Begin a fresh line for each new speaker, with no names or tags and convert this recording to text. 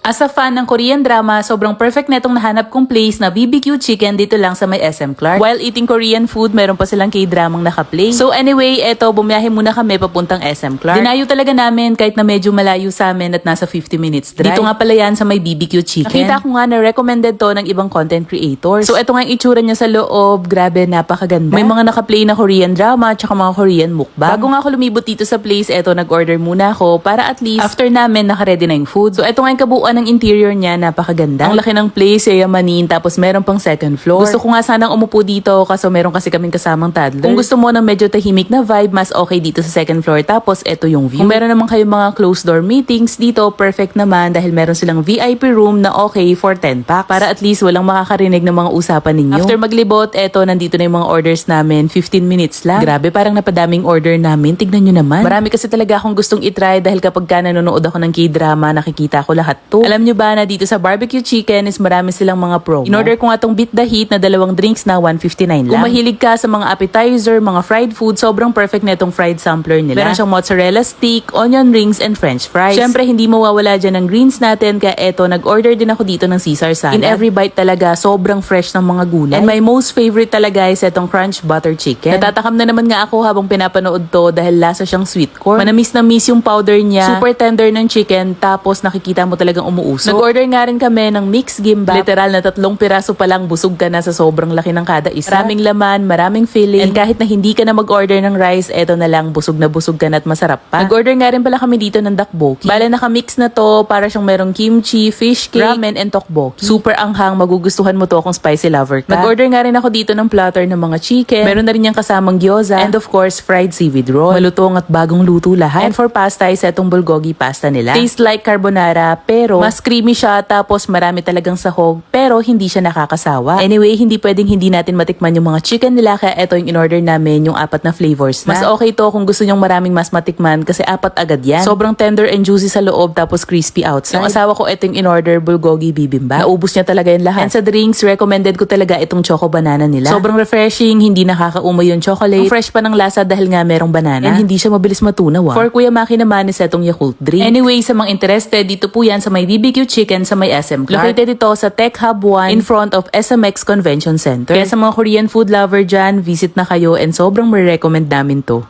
As a fan ng Korean drama, sobrang perfect na itong nahanap kong place na BBQ Chicken dito lang sa may SM Clark. While eating Korean food, meron pa silang K-dramang naka-play. So anyway, eto, bumiyahe muna kami papuntang SM Clark. Dinayo talaga namin kahit na medyo malayo sa amin at nasa 50 minutes drive. Dito nga pala yan sa may BBQ Chicken. Nakita ko nga na recommended to ng ibang content creators. So eto nga yung itsura niya sa loob. Grabe, napakaganda. May mga naka-play na Korean drama at mga Korean mukbang. Bago nga ako lumibot dito sa place, eto, nag-order muna ako para at least after namin naka-ready na yung food. So eto nga yung kabuuan ng interior niya, napakaganda. Ang laki ng place, yayamanin, tapos meron pang second floor. Gusto ko nga sanang umupo dito kaso meron kasi kaming kasamang toddler. Kung gusto mo ng medyo tahimik na vibe, mas okay dito sa second floor. Tapos eto yung view. Kung meron naman kayong mga closed door meetings dito, perfect naman dahil meron silang VIP room na okay for 10 packs. Para at least walang makakarinig ng mga usapan ninyo. After maglibot, eto, nandito na yung mga orders namin. 15 minutes lang. Grabe, parang napadaming order namin. Tignan nyo naman. Marami kasi talaga akong gustong itry dahil kapag ka nanonood ako ng K-drama, nakikita ko lahat to. Alam nyo ba na dito sa barbecue chicken is marami silang mga promo. In-order ko nga tong Beat the Heat na 2 drinks na 159 lang. Kung mahilig ka sa mga appetizer, mga fried food, sobrang perfect na itong fried sampler nila. Meron siyang mozzarella stick, onion rings, and french fries. Syempre, hindi mawawala dyan ang greens natin, kaya eto, nag-order din ako dito ng Caesar salad. In every bite talaga, sobrang fresh ng mga gulay. And my most favorite talaga is etong crunch butter chicken. Natatakam na naman nga ako habang pinapanood to dahil lasa siyang sweet corn. Manamis na miss yung powder niya. Super tender ng chicken, tapos nakikita mo talagang umuusok. Nag-order nga rin kami ng mixed gimbap. Literal na 3 piraso pa lang busog ka na sa sobrang laki ng kada isa. Maraming laman, maraming filling. And kahit na hindi ka na mag-order ng rice, eto na lang, busog ka na at masarap pa. Nag-order nga rin pala kami dito ng dakboki. Bale, naka-mix na to para siyang merong kimchi, fish cake, ramen, and tteokbokki. Super anghang, magugustuhan mo to kung spicy lover ka. Nag-order nga rin ako dito ng platter ng mga chicken. Meron na rin yung kasamang gyoza. And of course, fried seaweed roll. Malutong at bagong luto lahat. And for pasta, is etong bulgogi pasta nila. Tastes like carbonara, pero mas creamy siya, tapos marami talagang sahog, pero hindi siya nakakasawa. Anyway, hindi pwedeng hindi natin matikman yung mga chicken nila, kaya ito yung in-order namin, yung 4 na flavors na. Mas okay to kung gusto nyong maraming mas matikman kasi 4 agad yan. Sobrang tender and juicy sa loob, tapos crispy outside. Yung asawa ko, ito yung in-order, bulgogi bibimbap. Naubos niya talaga yung lahat. And sa drinks, recommended ko talaga itong choco banana nila. Sobrang refreshing, hindi nakakaumoy yung chocolate. Ang fresh pa ng lasa dahil nga merong banana. And hindi siya mabilis matunaw. For Kuya Maki naman is itong Yakult drink. Anyway, sa mga interested, dito po yan sa may BBQ Chicken sa may SM Clark. Located ito sa Tech Hub 1 in front of SMX Convention Center. Kaya sa mga Korean food lover dyan, visit na kayo and sobrang ma-recommend namin to.